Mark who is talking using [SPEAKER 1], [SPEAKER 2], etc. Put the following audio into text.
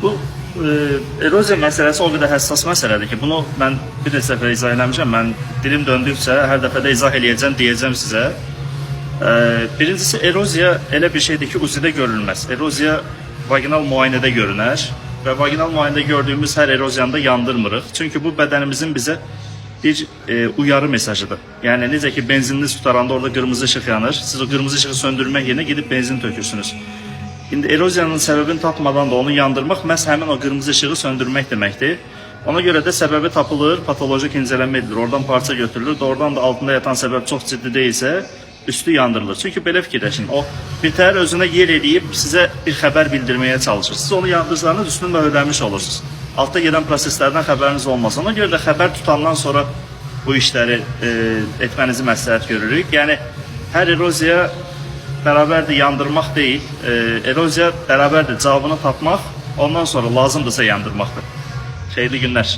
[SPEAKER 1] Bu erozya məsələsi o qədər həssas məsələdir ki, bunu mən bir neçə dəfə izah eləmişəm. Mən dilim döndükcə hər dəfə də izah eləyəcəm, deyəcəm sizə. Birincisi, erozya elə bir şeydir ki, uzidə görülməz. Erozya vaginal müayinədə görünər və vaginal müayinədə gördüyümüz hər erozyanda yandırmırıq. Çünki bu bədənimizin bizə bir uyarı mesajıdır. Yəni necə ki, benzininiz tutaranda orada qırmızı işıq yanır. Siz o qırmızı işığı söndürmək yerinə gedib benzin tökürsünüz. İndi erozyanın səbəbini tapmadan da onu yandırmaq məhz həmin o qırmızı işığı söndürmək deməkdir. Ona görə də səbəbi tapılır, patolojik incələnmə edilir. Oradan parça götürülür. Doğrudan da altında yatan səbəb çox ciddi deyilsə, üstü yandırılır. Çünki belə fikirləşin, o birtəhər özünə yer eləyib sizə bir xəbər bildirməyə çalışır. Siz onu yandırdığınız üstünü öyrənmiş olursunuz. Altda gedən proseslərdən xəbəriniz olmaz. Ona görə də xəbər tutandan sonra bu işləri etmənizi məsləhət görürük. Yəni, hər erozya bərabərdir yandırmaq deyil. Erozya bərabərdir cavabını tapmaq, ondan sonra lazımdırsa yandırmaqdır. Xeyirli günlər.